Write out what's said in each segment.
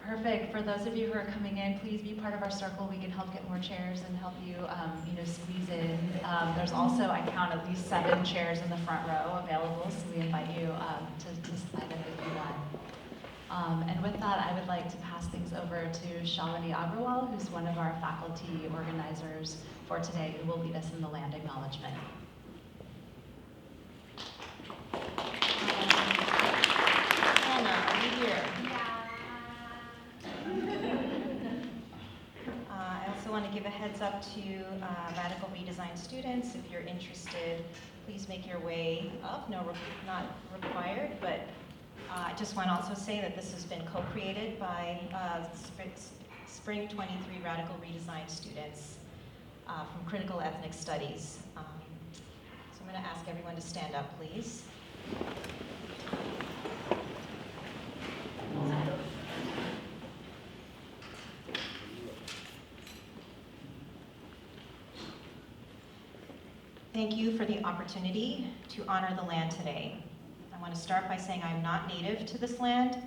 Perfect. For those of you who are coming in, please be part of our circle. We can help get more chairs and help you, squeeze in. There's also, I count at least 7 chairs in the front row available, so we invite you to slide in if you want. And with that, I would like to pass things over to Shalini Agrawal, who's one of our faculty organizers for today, who will lead us in the land acknowledgement. Anna, are you here? I also want to give a heads up to Radical Redesign students. If you're interested, please make your way up. No, not required, but I just want to also say that this has been co-created by Spring 23 Radical Redesign students from Critical Ethnic Studies. So I'm going to ask everyone to stand up, please. Thank you for the opportunity to honor the land today. I want to start by saying I'm not native to this land,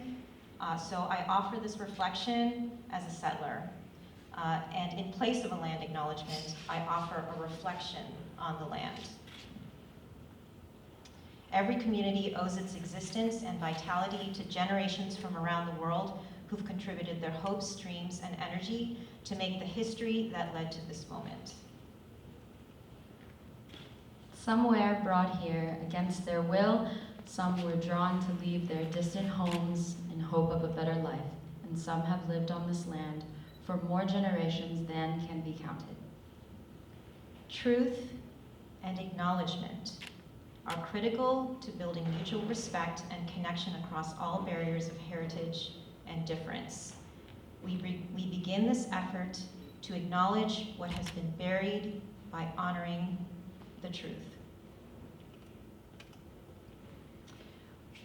so I offer this reflection as a settler. And in place of a land acknowledgement, I offer a reflection on the land. Every community owes its existence and vitality to generations from around the world who've contributed their hopes, dreams, and energy to make the history that led to this moment. Some were brought here against their will, some were drawn to leave their distant homes in hope of a better life, and some have lived on this land for more generations than can be counted. Truth and acknowledgement are critical to building mutual respect and connection across all barriers of heritage and difference. We begin this effort to acknowledge what has been buried by honoring the truth.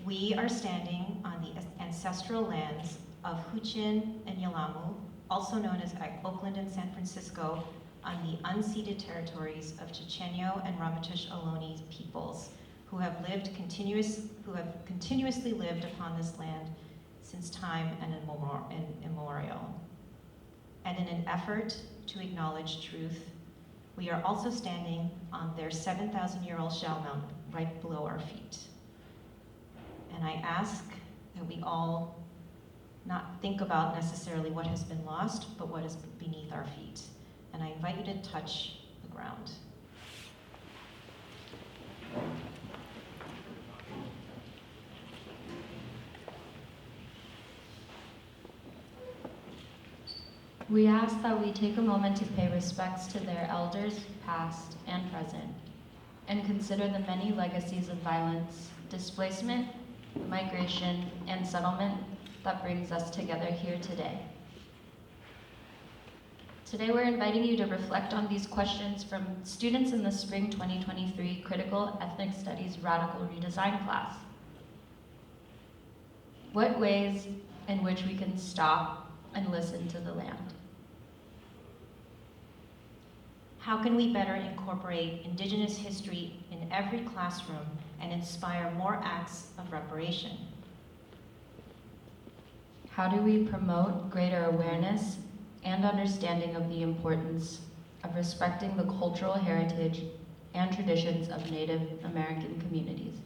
We are standing on the ancestral lands of Huichin and Yelamu, also known as Oakland and San Francisco, on the unceded territories of Chochenyo and Ramaytush Ohlone peoples, who have continuously lived upon this land since time and immemorial. And in an effort to acknowledge truth, we are also standing on their 7,000-year-old shell mound right below our feet. And I ask that we all not think about necessarily what has been lost, but what is beneath our feet. And I invite you to touch the ground. We ask that we take a moment to pay respects to their elders, past and present, and consider the many legacies of violence, displacement, migration, and settlement that brings us together here today. Today we're inviting you to reflect on these questions from students in the Spring 2023 Critical Ethnic Studies Radical Redesign class. What ways in which we can stop and listen to the land? How can we better incorporate Indigenous history in every classroom and inspire more acts of reparation? How do we promote greater awareness and understanding of the importance of respecting the cultural heritage and traditions of Native American communities?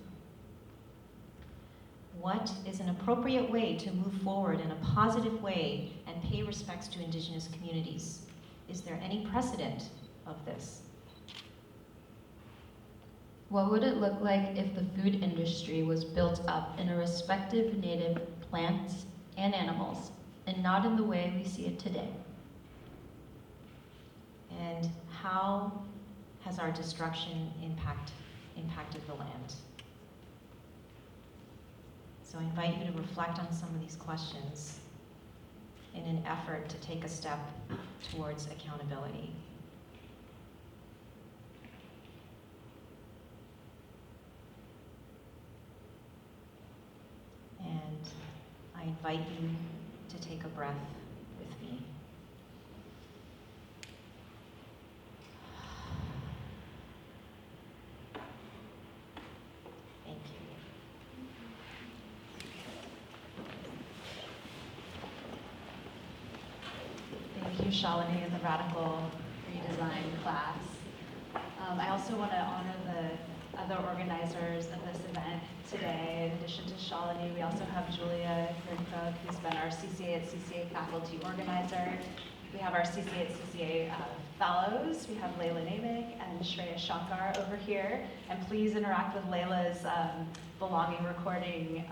What is an appropriate way to move forward in a positive way and pay respects to Indigenous communities? Is there any precedent of this? What would it look like if the food industry was built up in a respect of native plants and animals, and not in the way we see it today? And how has our destruction impacted the land? So I invite you to reflect on some of these questions in an effort to take a step towards accountability. And I invite you to take a breath with me. Thank you. Shalini in the Radical Redesign class. I also want to honor the other organizers of this event today. In addition to Shalini, we also have Julia Grinkrug, who's been our CCA at CCA faculty organizer. We have our CCA at CCA fellows. We have Layla Namick and Shreya Shankar over here. And please interact with Layla's Belonging recording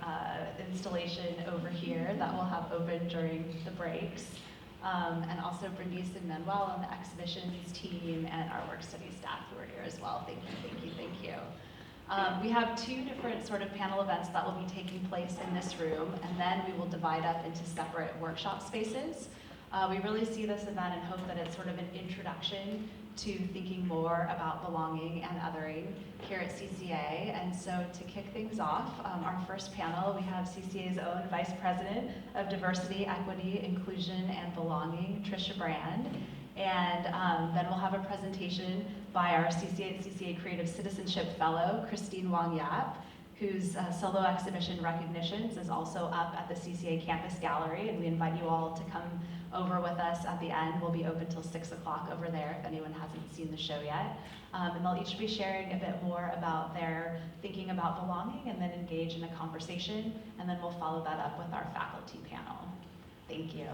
installation over here that we'll have open during the breaks. And also Bernice and Manuel on the exhibitions team and our work study staff who are here as well. Thank you, thank you, thank you. We have two different sort of panel events that will be taking place in this room, and then we will divide up into separate workshop spaces. We really see this event and hope that it's sort of an introduction to thinking more about belonging and othering here at CCA. And so to kick things off, our first panel, we have CCA's own Vice President of Diversity, Equity, Inclusion, and Belonging, Tricia Brand. And then we'll have a presentation by our CCA CCA Creative Citizenship Fellow, Christine Wong Yap, whose solo exhibition Recognitions is also up at the CCA Campus Gallery, and we invite you all to come over with us at the end. We'll be open till 6 o'clock over there if anyone hasn't seen the show yet. And they'll each be sharing a bit more about their thinking about belonging and then engage in a conversation, and then we'll follow that up with our faculty panel. Thank you.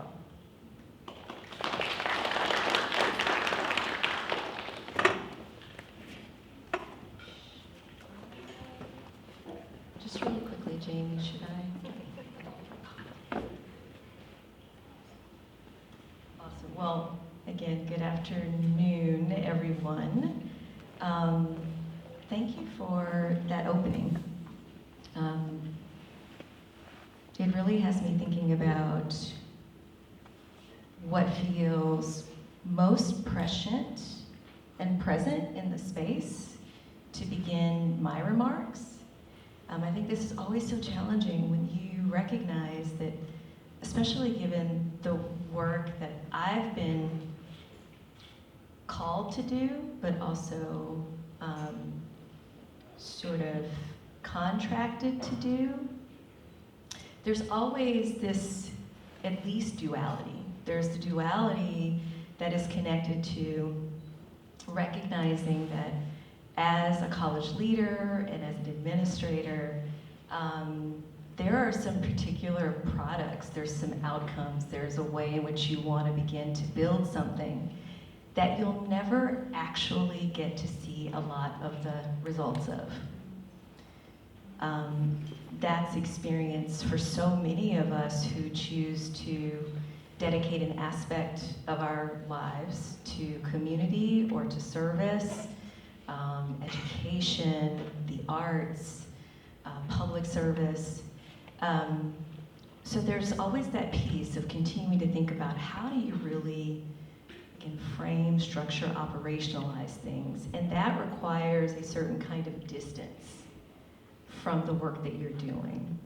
Just really quickly, Jamie, should I? Awesome. Well, again, good afternoon, everyone. Thank you for that opening. It really has me thinking about what feels most prescient and present in the space to begin my remarks. I think this is always so challenging when you recognize that, especially given the work that I've been called to do, but also sort of contracted to do, there's always this, at least, duality. There's the duality that is connected to recognizing that as a college leader and as an administrator, there are some particular products, there's some outcomes, there's a way in which you want to begin to build something that you'll never actually get to see a lot of the results of. That's experience for so many of us who choose to dedicate an aspect of our lives to community or to service, education, the arts, public service. So there's always that piece of continuing to think about how do you really frame, structure, operationalize things, and that requires a certain kind of distance from the work that you're doing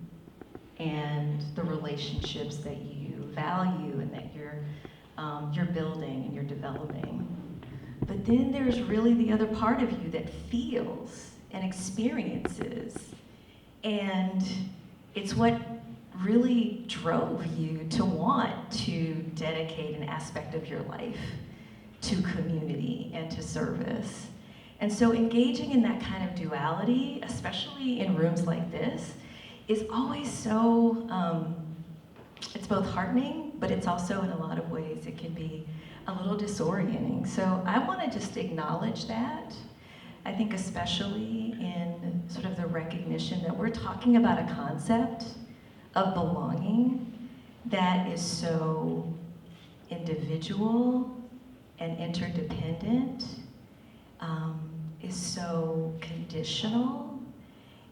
and the relationships that you value and that you're building and you're developing. But then there's really the other part of you that feels and experiences, and it's what really drove you to want to dedicate an aspect of your life to community and to service. And so engaging in that kind of duality, especially in rooms like this, is always so, it's both heartening, but it's also in a lot of ways it can be a little disorienting. So I want to just acknowledge that. I think especially in sort of the recognition that we're talking about a concept of belonging that is so individual and interdependent, is so conditional,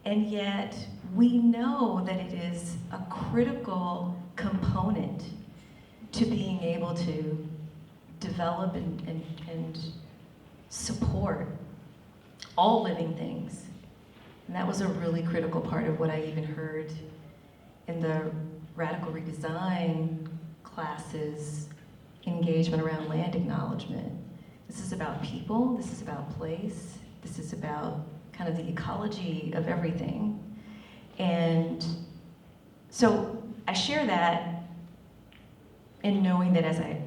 and yet we know that it is a critical component to being able to develop and support all living things. And that was a really critical part of what I even heard in the Radical Redesign classes, engagement around land acknowledgement. This is about people, this is about place, this is about kind of the ecology of everything. And so I share that in knowing that as I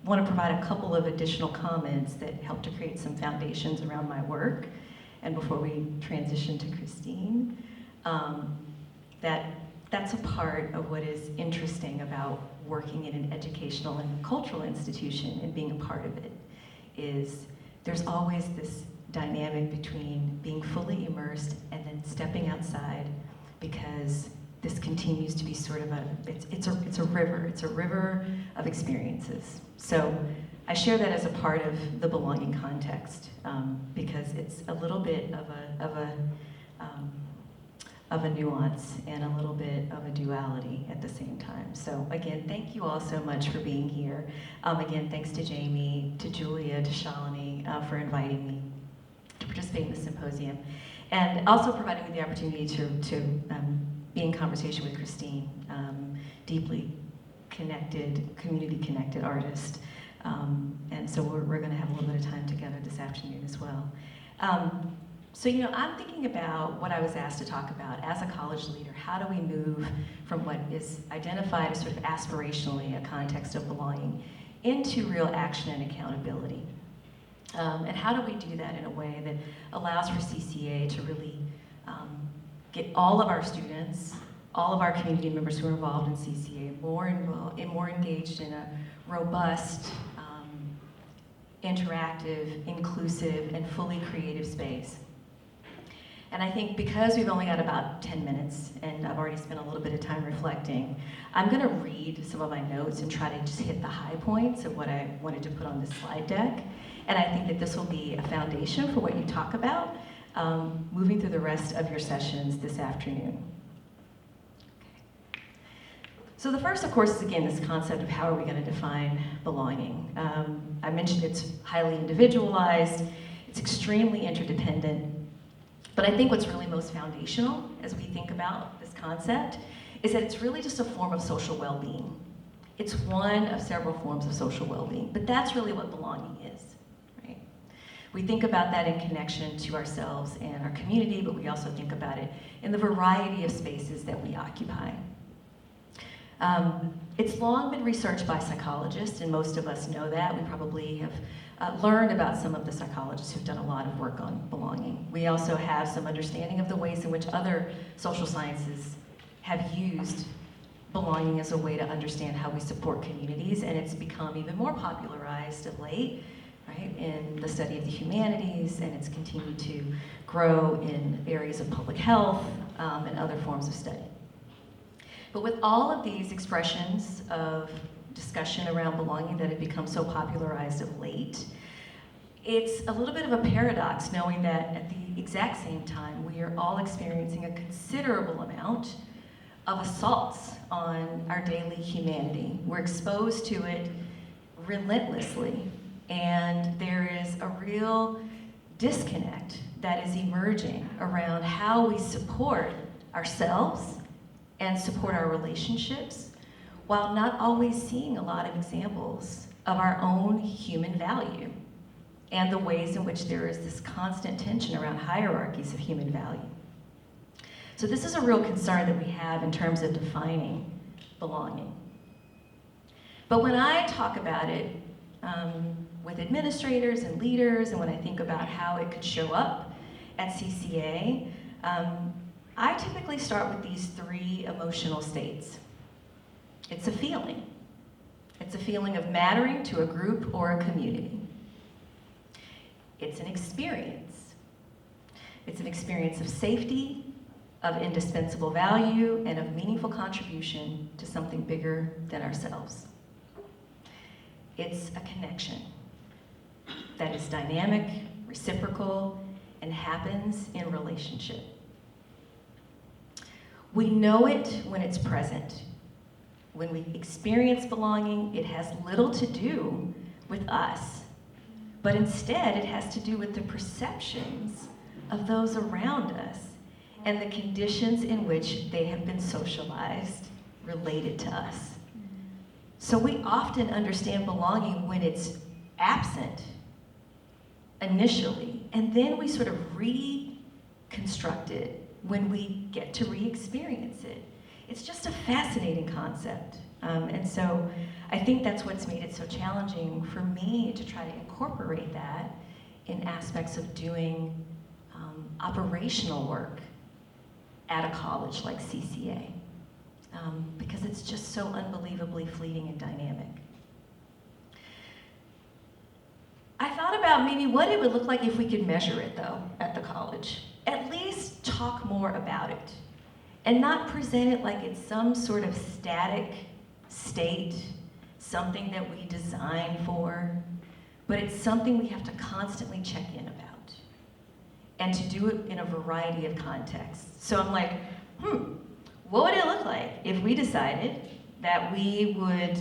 want to provide a couple of additional comments that help to create some foundations around my work. And before we transition to Christine, that's a part of what is interesting about working in an educational and cultural institution and being a part of it, is there's always this dynamic between being fully immersed and then stepping outside, because this continues to be sort of it's a river of experiences. So I share that as a part of the belonging context, because it's a little bit of a nuance and a little bit of a duality at the same time. So again, thank you all so much for being here. Again, thanks to Jamie, to Julia, to Shalini for inviting me to participate in the symposium, and also providing me the opportunity to be in conversation with Christine, deeply connected, community-connected artist. And so we're gonna have a little bit of time together this afternoon as well. So, I'm thinking about what I was asked to talk about as a college leader. How do we move from what is identified as sort of aspirationally a context of belonging into real action and accountability? And how do we do that in a way that allows for CCA to really get all of our students, all of our community members who are involved in CCA more engaged in a robust, interactive, inclusive, and fully creative space? And I think because we've only got about 10 minutes, and I've already spent a little bit of time reflecting, I'm gonna read some of my notes and try to just hit the high points of what I wanted to put on this slide deck. And I think that this will be a foundation for what you talk about moving through the rest of your sessions this afternoon. Okay. So the first, of course, is again this concept of how are we gonna define belonging. I mentioned it's highly individualized, it's extremely interdependent. But I think what's really most foundational as we think about this concept is that it's really just a form of social well-being. It's one of several forms of social well-being, but that's really what belonging is, right? We think about that in connection to ourselves and our community, but we also think about it in the variety of spaces that we occupy. It's long been researched by psychologists, and most of us know that. We probably have learned about some of the psychologists who've done a lot of work on belonging. We also have some understanding of the ways in which other social sciences have used belonging as a way to understand how we support communities, and it's become even more popularized of late, right, in the study of the humanities, and it's continued to grow in areas of public health and other forms of study. But with all of these expressions of discussion around belonging that have become so popularized of late, it's a little bit of a paradox knowing that at the exact same time we are all experiencing a considerable amount of assaults on our daily humanity. We're exposed to it relentlessly, and there is a real disconnect that is emerging around how we support ourselves and support our relationships, while not always seeing a lot of examples of our own human value and the ways in which there is this constant tension around hierarchies of human value. So this is a real concern that we have in terms of defining belonging. But when I talk about it with administrators and leaders, and when I think about how it could show up at CCA, I typically start with these three emotional states. It's a feeling. It's a feeling of mattering to a group or a community. It's an experience. It's an experience of safety, of indispensable value, and of meaningful contribution to something bigger than ourselves. It's a connection that is dynamic, reciprocal, and happens in relationship. We know it when it's present. When we experience belonging, it has little to do with us, but instead it has to do with the perceptions of those around us and the conditions in which they have been socialized related to us. So we often understand belonging when it's absent initially, and then we sort of reconstruct it when we get to re-experience it. It's just a fascinating concept And so I think that's what's made it so challenging for me to try to incorporate that in aspects of doing operational work at a college like CCA, because it's just so unbelievably fleeting and dynamic. I thought about maybe what it would look like if we could measure it, though, at the college. At least talk more about it, and not present it like it's some sort of static state, something that we design for, but it's something we have to constantly check in about, and to do it in a variety of contexts. So I'm like, what would it look like if we decided that we would,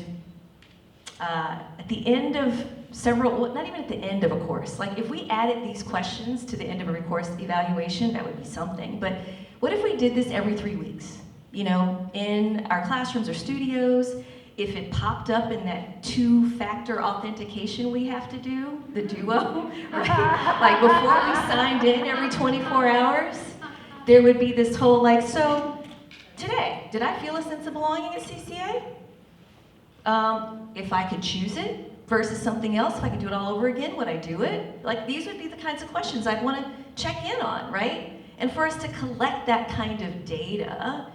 at the end of several, well, not even at the end of a course, like if we added these questions to the end of a course evaluation, that would be something. But what if we did this every 3 weeks? You know, in our classrooms or studios, if it popped up in that 2-factor authentication we have to do, the duo, right? Like before we signed in every 24 hours, there would be this whole like, so today, did I feel a sense of belonging at CCA? If I could choose it versus something else, if I could do it all over again, would I do it? Like these would be the kinds of questions I'd want to check in on, right? And for us to collect that kind of data,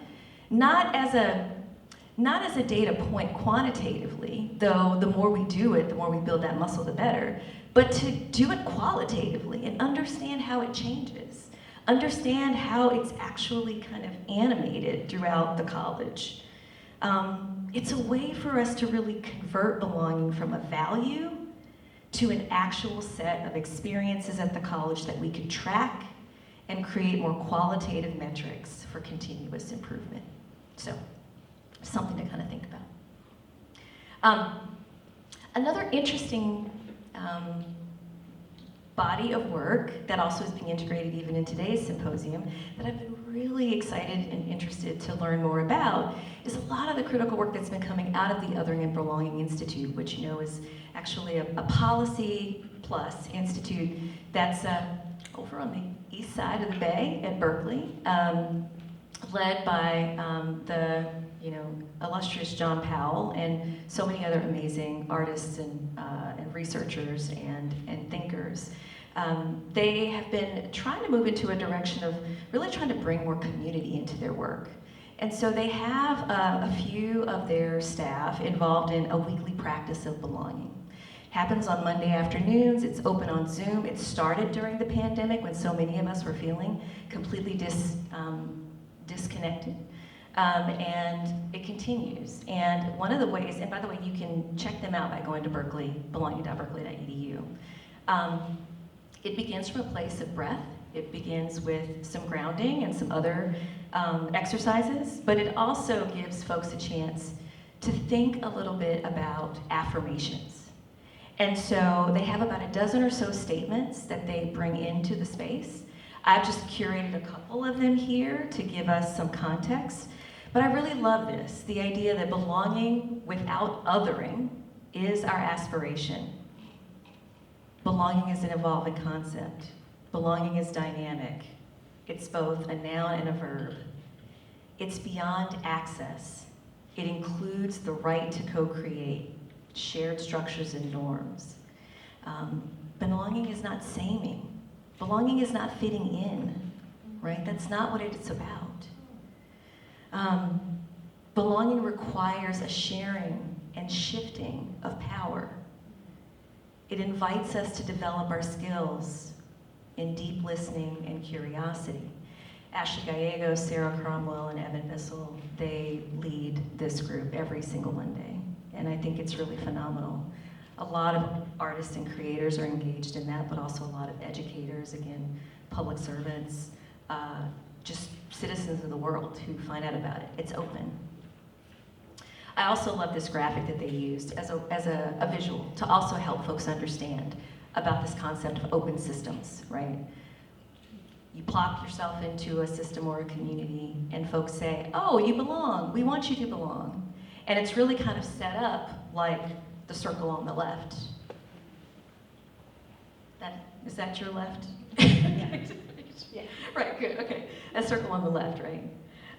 not as a data point quantitatively, though the more we do it, the more we build that muscle, the better, but to do it qualitatively and understand how it changes, understand how it's actually kind of animated throughout the college. It's a way for us to really convert belonging from a value to an actual set of experiences at the college that we could track and create more qualitative metrics for continuous improvement. So, something to kind of think about. Another interesting body of work that also is being integrated even in today's symposium that I've been really excited and interested to learn more about is a lot of the critical work that's been coming out of the Othering and Belonging Institute, which you know is actually a policy plus institute that's over on the east side of the bay at Berkeley, led by the illustrious John Powell and so many other amazing artists and researchers and thinkers. They have been trying to move into a direction of really trying to bring more community into their work. And so they have a few of their staff involved in a weekly practice of belonging. Happens on Monday afternoons, it's open on Zoom. It started during the pandemic when so many of us were feeling completely disconnected. And it continues. And one of the ways, and by the way, you can check them out by going to Berkeley, belonging.berkeley.edu. It begins from a place of breath. It begins with some grounding and some other exercises, but it also gives folks a chance to think a little bit about affirmations. And so they have about a dozen or so statements that they bring into the space. I've just curated a couple of them here to give us some context. But I really love this, the idea that belonging without othering is our aspiration. Belonging is an evolving concept. Belonging is dynamic. It's both a noun and a verb. It's beyond access. It includes the right to co-create shared structures and norms. Belonging is not saming. Belonging is not fitting in, right? That's not what it's about. Belonging requires a sharing and shifting of power. It invites us to develop our skills in deep listening and curiosity. Ashley Gallego, Sarah Cromwell, and Evan Bissell, they lead this group every single Monday, and I think it's really phenomenal. A lot of artists and creators are engaged in that, but also a lot of educators, again, public servants, just citizens of the world who find out about it. It's open. I also love this graphic that they used as a visual to also help folks understand about this concept of open systems, right? You plop yourself into a system or a community and folks say, oh, you belong, we want you to belong. And it's really kind of set up like the circle on the left. Is that your left? Yeah. Yeah. Right, good, okay. That circle on the left, right?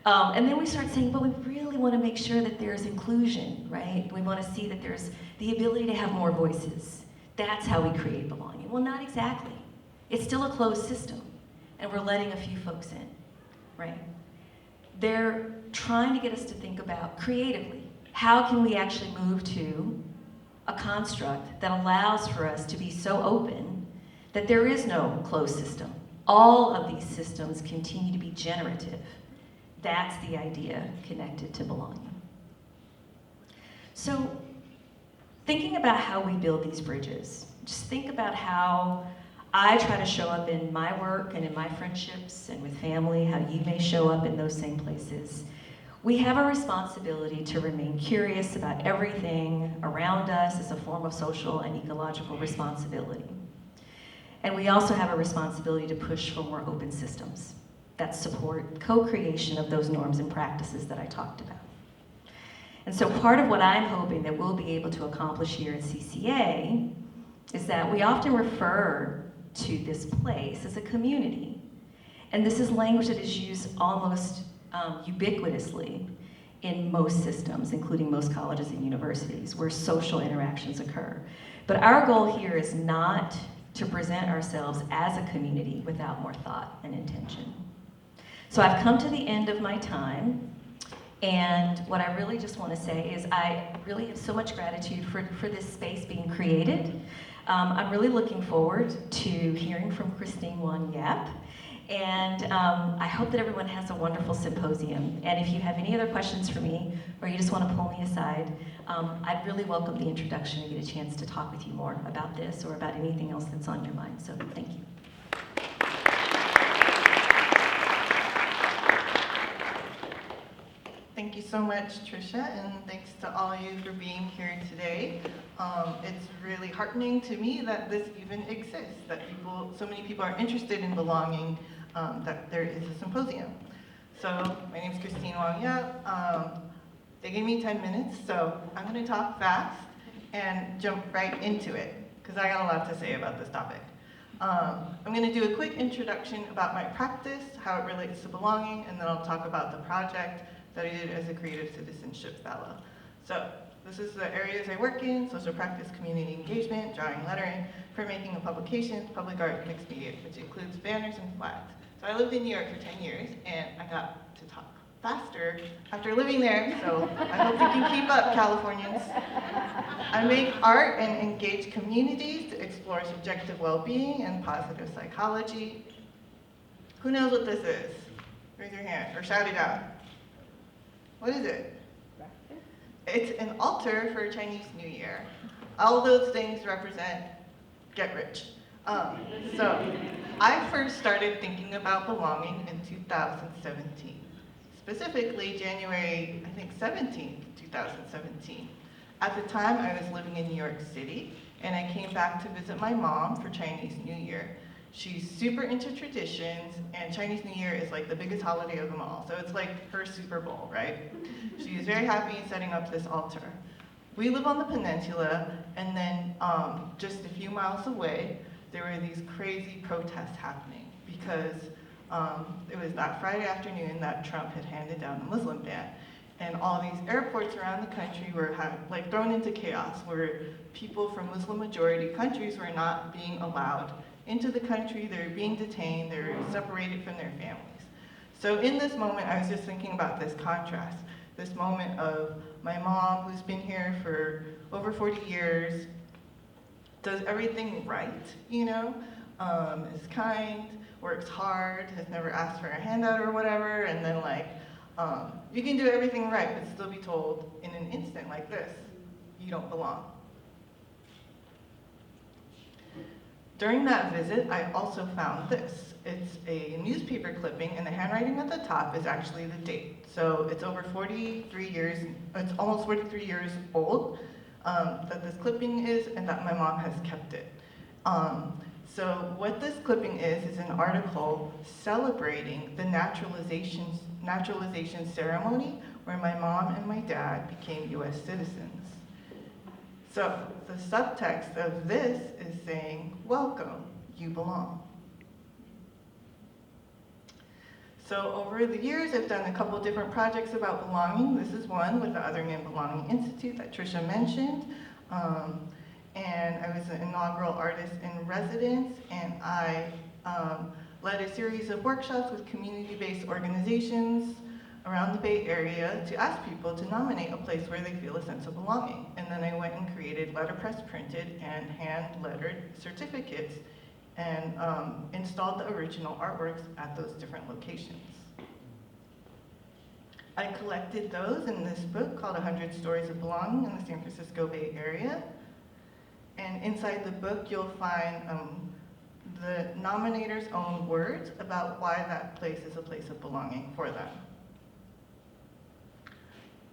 And then we start saying, but we really want to make sure that there's inclusion, right? We want to see that there's the ability to have more voices. That's how we create belonging. Well, not exactly. It's still a closed system, and we're letting a few folks in, right? They're trying to get us to think about creatively, how can we actually move to a construct that allows for us to be so open that there is no closed system. All of these systems continue to be generative. That's the idea connected to belonging. So, thinking about how we build these bridges, just think about how I try to show up in my work and in my friendships and with family, how you may show up in those same places. We have a responsibility to remain curious about everything around us as a form of social and ecological responsibility. And we also have a responsibility to push for more open systems that support co-creation of those norms and practices that I talked about. And so part of what I'm hoping that we'll be able to accomplish here at CCA is that we often refer to this place as a community. And this is language that is used almost ubiquitously in most systems, including most colleges and universities, where social interactions occur. But our goal here is not to present ourselves as a community without more thought and intention. So I've come to the end of my time, and what I really just want to say is I really have so much gratitude for this space being created. I'm really looking forward to hearing from Wong Yap, and I hope that everyone has a wonderful symposium. And if you have any other questions for me, or you just want to pull me aside, I'd really welcome the introduction and get a chance to talk with you more about this or about anything else that's on your mind. So thank you. Thank you so much, Tricia, and thanks to all of you for being here today. It's really heartening to me that this even exists, that so many people are interested in belonging, that there is a symposium. So my name is Wong Yap. They gave me 10 minutes, so I'm going to talk fast and jump right into it, because I got a lot to say about this topic. I'm going to do a quick introduction about my practice, how it relates to belonging, and then I'll talk about the project that I did as a creative citizenship fellow. So this is the areas I work in: social practice, community engagement, drawing, lettering, printmaking and publications, public art, mixed media, which includes banners and flags. So I lived in New York for 10 years, and I got to talk faster after living there, so I hope we can keep up, Californians. I make art and engage communities to explore subjective well-being and positive psychology. Who knows what this is? Raise your hand or shout it out. What is it? It's an altar for Chinese New Year. All those things represent get rich. So I first started thinking about belonging in 2017. Specifically January, I think 17th, 2017. At the time, I was living in New York City, and I came back to visit my mom for Chinese New Year. She's super into traditions, and Chinese New Year is like the biggest holiday of them all. So it's like her Super Bowl, right? She was very happy in setting up this altar. We live on the peninsula, and then just a few miles away, there were these crazy protests happening because it was that Friday afternoon that Trump had handed down the Muslim ban. And all these airports around the country were thrown into chaos, where people from Muslim majority countries were not being allowed into the country. They were being detained, they were separated from their families. So in this moment, I was just thinking about this contrast, this moment of my mom, who's been here for over 40 years, does everything right, you know, is kind, works hard, has never asked for a handout or whatever, and then you can do everything right, but still be told in an instant like this, you don't belong. During that visit, I also found this. It's a newspaper clipping, and the handwriting at the top is actually the date. So it's over 43 years, it's almost 43 years old that this clipping is, and that my mom has kept it. So what this clipping is an article celebrating the naturalization ceremony where my mom and my dad became US citizens. So the subtext of this is saying, welcome, you belong. So over the years, I've done a couple different projects about belonging. This is one with the Other Than Belonging Institute that Tricia mentioned. And I was an inaugural artist in residence, and I led a series of workshops with community-based organizations around the Bay Area to ask people to nominate a place where they feel a sense of belonging. And then I went and created letterpress printed and hand-lettered certificates and installed the original artworks at those different locations. I collected those in this book called 100 Stories of Belonging in the San Francisco Bay Area. And inside the book, you'll find the nominator's own words about why that place is a place of belonging for them.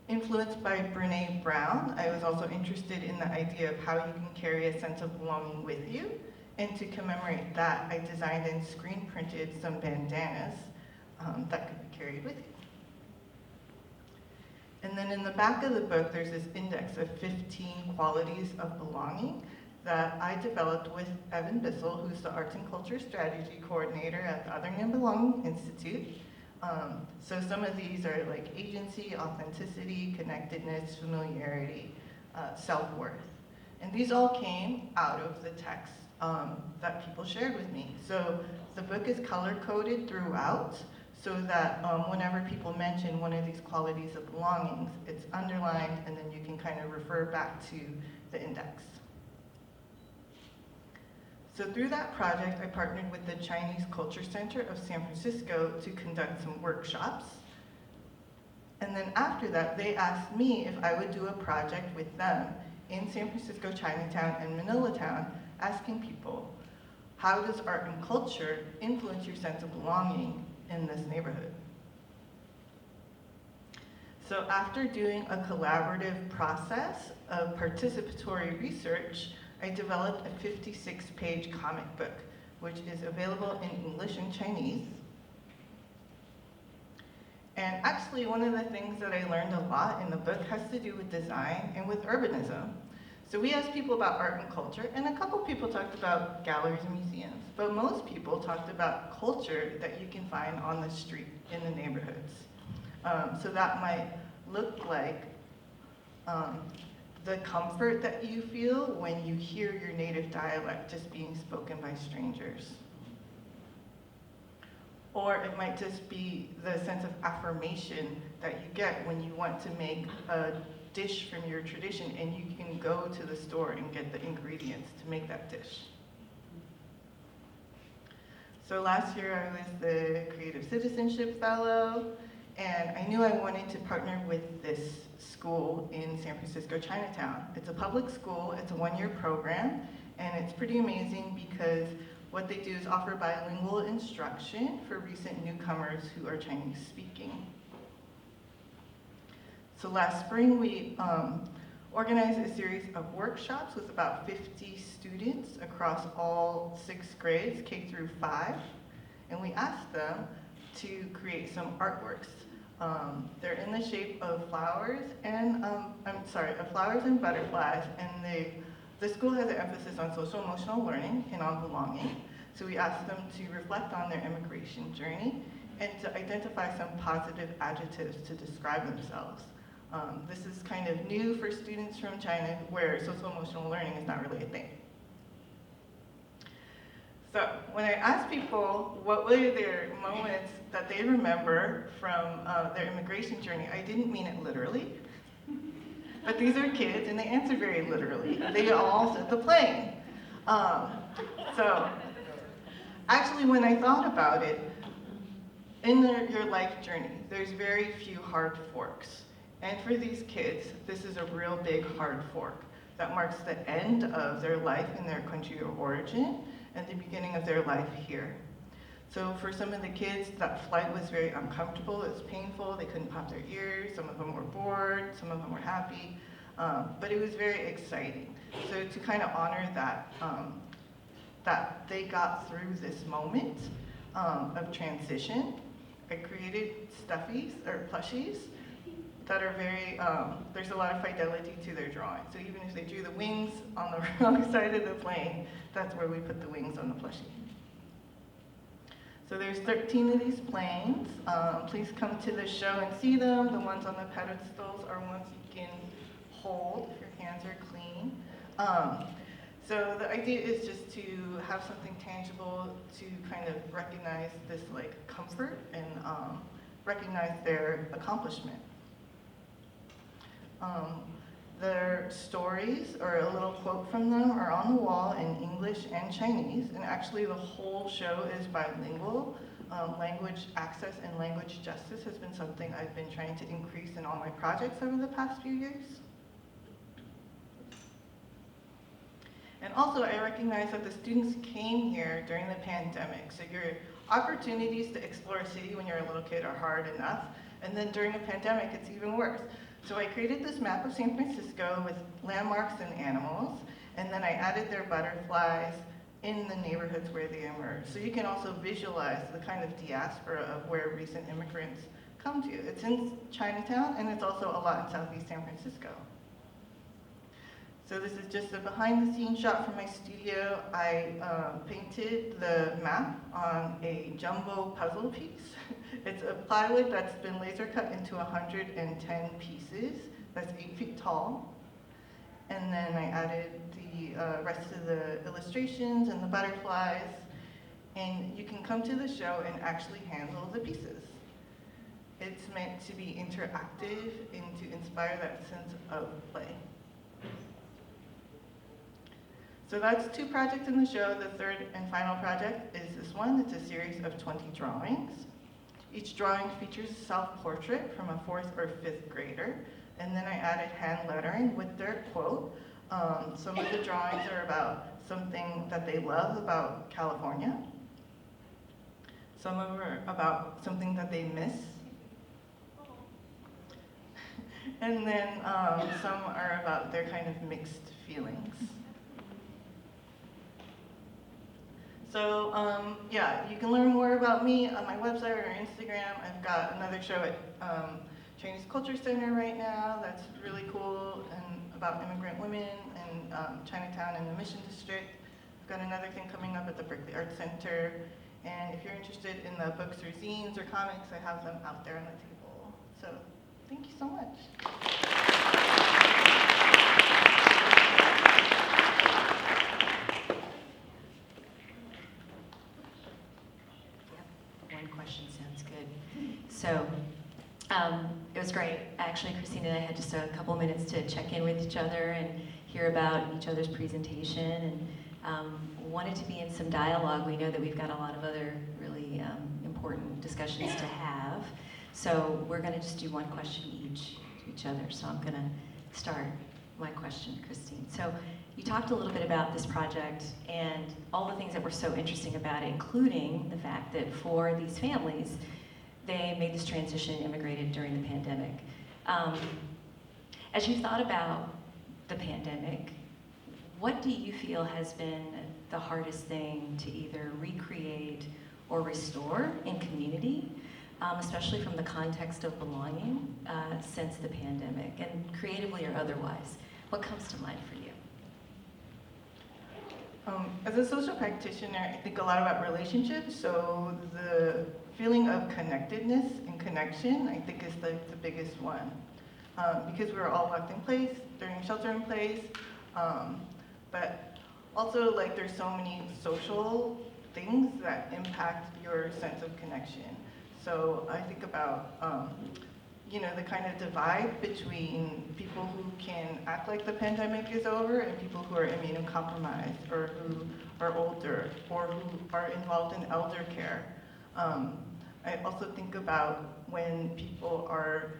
Influenced by Brene Brown, I was also interested in the idea of how you can carry a sense of belonging with you. And to commemorate that, I designed and screen printed some bandanas that could be carried with you. And then in the back of the book, there's this index of 15 qualities of belonging that I developed with Evan Bissell, who's the Arts and Culture Strategy Coordinator at the Other Than Belonging Institute. So some of these are like agency, authenticity, connectedness, familiarity, self-worth. And these all came out of the text that people shared with me. So the book is color-coded throughout so that whenever people mention one of these qualities of belongings, it's underlined and then you can kind of refer back to the index. So through that project, I partnered with the Chinese Culture Center of San Francisco to conduct some workshops. And then after that, they asked me if I would do a project with them in San Francisco, Chinatown, and Manila Town, asking people, how does art and culture influence your sense of belonging in this neighborhood? So after doing a collaborative process of participatory research, I developed a 56-page comic book, which is available in English and Chinese. And actually, one of the things that I learned a lot in the book has to do with design and with urbanism. So we asked people about art and culture, and a couple people talked about galleries and museums, but most people talked about culture that you can find on the street in the neighborhoods. So that might look like the comfort that you feel when you hear your native dialect just being spoken by strangers. Or it might just be the sense of affirmation that you get when you want to make a dish from your tradition and you can go to the store and get the ingredients to make that dish. So last year I was the Creative Citizenship Fellow, and I knew I wanted to partner with this school in San Francisco, Chinatown. It's a public school, it's a one-year program, and it's pretty amazing because what they do is offer bilingual instruction for recent newcomers who are Chinese speaking. So last spring we organized a series of workshops with about 50 students across all 6 grades, K through 5, and we asked them to create some artworks. They're in the shape of flowers and, flowers and butterflies, and the school has an emphasis on social emotional learning and on belonging. So we asked them to reflect on their immigration journey and to identify some positive adjectives to describe themselves. This is kind of new for students from China where social emotional learning is not really a thing. So when I asked people what were their moments that they remember from their immigration journey, I didn't mean it literally. But these are kids and they answered very literally. They all said the plane. So actually when I thought about it, in your life journey, there's very few hard forks. And for these kids, this is a real big hard fork that marks the end of their life in their country of origin and the beginning of their life here. So for some of the kids, that flight was very uncomfortable, it was painful, they couldn't pop their ears, some of them were bored, some of them were happy, but it was very exciting. So to kind of honor that, that they got through this moment of transition, I created stuffies, or plushies, that are very, there's a lot of fidelity to their drawing. So even if they drew the wings on the wrong side of the plane, that's where we put the wings on the plushie. So there's 13 of these planes. Please come to the show and see them. The ones on the pedestals are ones you can hold if your hands are clean. So the idea is just to have something tangible to kind of recognize this like comfort and recognize their accomplishment. Their stories, or a little quote from them, are on the wall in English and Chinese, and actually the whole show is bilingual. Language access and language justice has been something I've been trying to increase in all my projects over the past few years. And also, I recognize that the students came here during the pandemic, so your opportunities to explore a city when you're a little kid are hard enough, and then during a pandemic, it's even worse. So I created this map of San Francisco with landmarks and animals, and then I added their butterflies in the neighborhoods where they emerge. So you can also visualize the kind of diaspora of where recent immigrants come to. It's in Chinatown, and it's also a lot in Southeast San Francisco. So this is just a behind-the-scenes shot from my studio. I painted the map on a jumbo puzzle piece. It's a plywood that's been laser cut into 110 pieces. That's 8 feet tall. And then I added the rest of the illustrations and the butterflies. And you can come to the show and actually handle the pieces. It's meant to be interactive and to inspire that sense of play. So that's 2 projects in the show. The third and final project is this one. It's a series of 20 drawings. Each drawing features a self-portrait from a 4th or 5th grader. And then I added hand lettering with their quote. Some of the drawings are about something that they love about California. Some of them are about something that they miss. And then some are about their kind of mixed feelings. So yeah, you can learn more about me on my website or Instagram. I've got another show at Chinese Culture Center right now that's really cool and about immigrant women in Chinatown and the Mission District. I've got another thing coming up at the Berkeley Arts Center. And if you're interested in the books or zines or comics, I have them out there on the table. So thank you so much. One question sounds good. So, it was great. Actually, Christina and I had just a couple of minutes to check in with each other and hear about each other's presentation, and wanted to be in some dialogue. We know that we've got a lot of other really important discussions to have. So we're going to just do one question each to each other. So I'm going to start my question, Christine. So you talked a little bit about this project and all the things that were so interesting about it, including the fact that for these families, they made this transition and immigrated during the pandemic. As you've thought about the pandemic, what do you feel has been the hardest thing to either recreate or restore in community, especially from the context of belonging since the pandemic, and creatively or otherwise? What comes to mind for you? As a social practitioner, I think a lot about relationships, so the feeling of connectedness and connection, I think, is the biggest one. Because we were all locked in place during shelter in place, but also like there's so many social things that impact your sense of connection. So I think about the kind of divide between people who can act like the pandemic is over and people who are immunocompromised or who are older or who are involved in elder care. I also think about when people are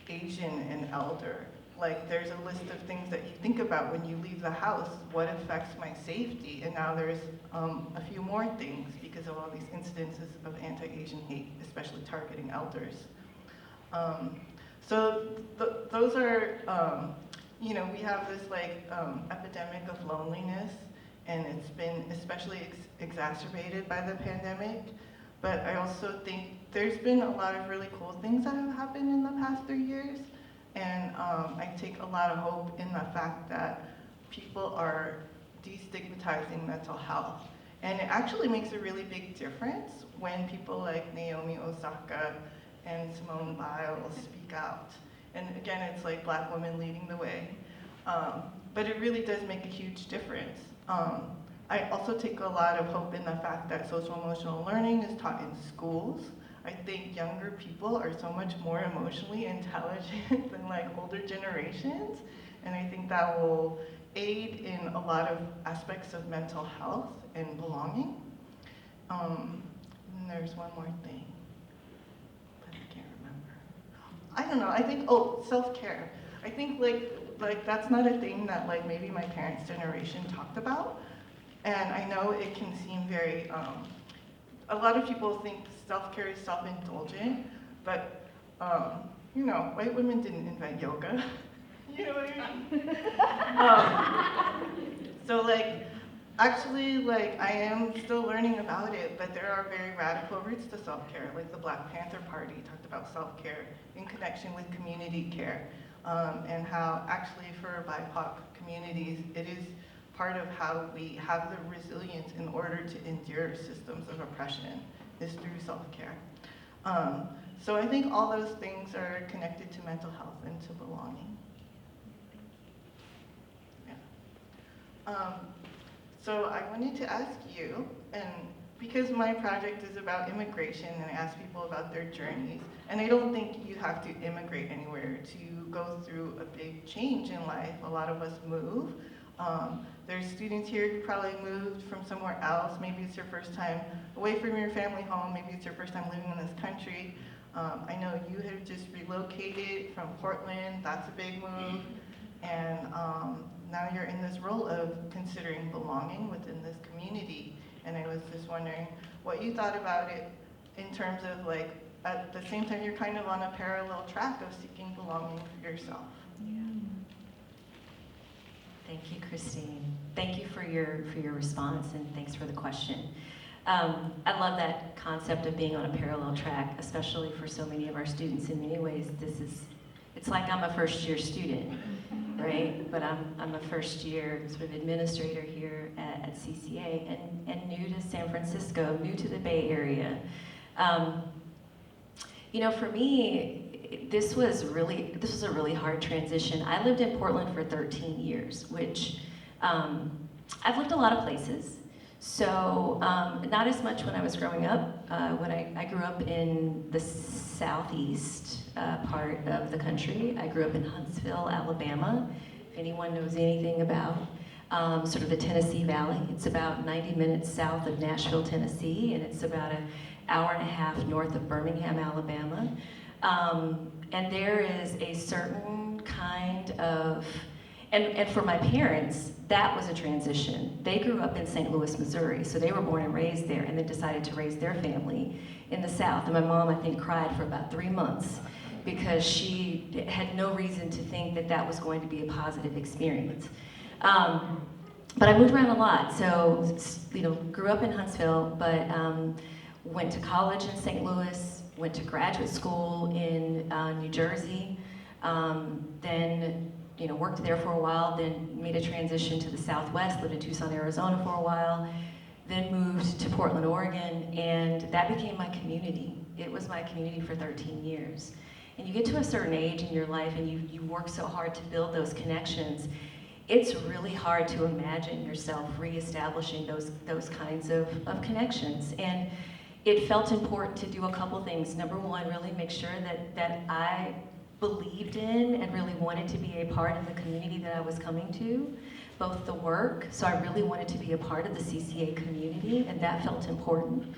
Asian and elder. Like there's a list of things that you think about when you leave the house. What affects my safety? And now there's a few more things because of all these incidences of anti-Asian hate, especially targeting elders. Those are, we have this epidemic of loneliness, and it's been especially exacerbated by the pandemic. But I also think there's been a lot of really cool things that have happened in the past 3 years. And I take a lot of hope in the fact that people are destigmatizing mental health. And it actually makes a really big difference when people like Naomi Osaka and Simone Biles speak out. And again, it's like Black women leading the way. But it really does make a huge difference. I also take a lot of hope in the fact that social emotional learning is taught in schools. I think younger people are so much more emotionally intelligent than like older generations. And I think that will aid in a lot of aspects of mental health and belonging. And there's one more thing, but I can't remember. I don't know, I think, oh, self-care. I think like that's not a thing that like maybe my parents' generation talked about. And I know it can seem very, a lot of people think self-care is self-indulgent, but you know, white women didn't invent yoga. You know what I mean? So like, actually, like I am still learning about it, but there are very radical roots to self-care. Like the Black Panther Party talked about self-care in connection with community care, and how actually for BIPOC communities, it is part of how we have the resilience in order to endure systems of oppression is through self-care. So I think all those things are connected to mental health and to belonging. Yeah. So I wanted to ask you, and because my project is about immigration and I ask people about their journeys, and I don't think you have to immigrate anywhere to go through a big change in life. A lot of us move. There's students here who probably moved from somewhere else. Maybe it's your first time away from your family home. Maybe it's your first time living in this country. I know you have just relocated from Portland. That's a big move. And now you're in this role of considering belonging within this community. And I was just wondering what you thought about it in terms of like, at the same time, you're kind of on a parallel track of seeking belonging for yourself. Thank you, Christine. Thank you for your response, and thanks for the question. I love that concept of being on a parallel track, especially for so many of our students. In many ways, it's like I'm a first-year student, right? But I'm a first-year sort of administrator here at CCA, and new to San Francisco, new to the Bay Area. You know, for me, this was a really hard transition. I lived in Portland for 13 years, which I've lived a lot of places. So not as much when I was growing up. When I grew up in the southeast part of the country. I grew up in Huntsville, Alabama. If anyone knows anything about sort of the Tennessee Valley, it's about 90 minutes south of Nashville, Tennessee, and it's about an hour and a half north of Birmingham, Alabama. And there is a certain kind of, and for my parents, that was a transition. They grew up in St. Louis, Missouri, so they were born and raised there, and then decided to raise their family in the South. And my mom, I think, cried for about 3 months because she had no reason to think that that was going to be a positive experience. But I moved around a lot, so, you know, grew up in Huntsville, but went to college in St. Louis, went to graduate school in New Jersey, then worked there for a while, then made a transition to the Southwest, lived in Tucson, Arizona for a while, then moved to Portland, Oregon, and that became my community. It was my community for 13 years. And you get to a certain age in your life and you work so hard to build those connections, it's really hard to imagine yourself reestablishing those kinds of connections. And it felt important to do a couple things. Number one, really make sure that I believed in and really wanted to be a part of the community that I was coming to, both the work, so I really wanted to be a part of the CCA community, and that felt important.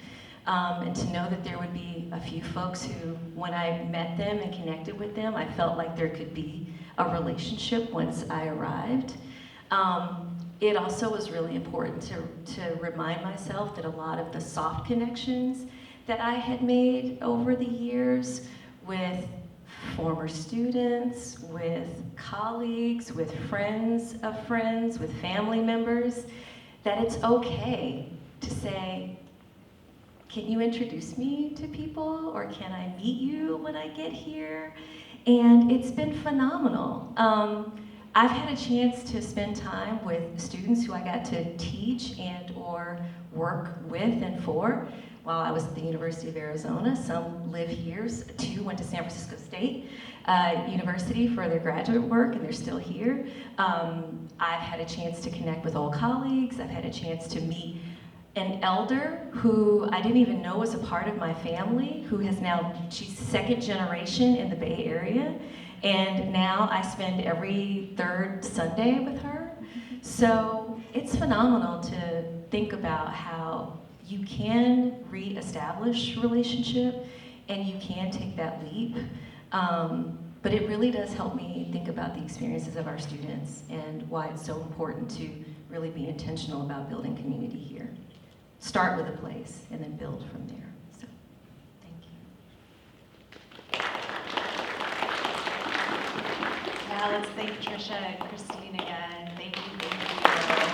And to know that there would be a few folks who, when I met them and connected with them, I felt like there could be a relationship once I arrived. It also was really important to remind myself that a lot of the soft connections that I had made over the years with former students, with colleagues, with friends of friends, with family members, that it's okay to say, can you introduce me to people, or can I meet you when I get here? And it's been phenomenal. I've had a chance to spend time with students who I got to teach and or work with and for while I was at the University of Arizona. Some live here, 2 went to San Francisco State University for their graduate work, and they're still here. I've had a chance to connect with old colleagues. I've had a chance to meet an elder who I didn't even know was a part of my family, who has now, she's 2nd generation in the Bay Area, and now I spend every 3rd Sunday with her. So it's phenomenal to think about how you can reestablish relationship and you can take that leap. But it really does help me think about the experiences of our students and why it's so important to really be intentional about building community here. Start with a place and then build from there. So, thank you. Yeah, let's thank Tricia and Christine again.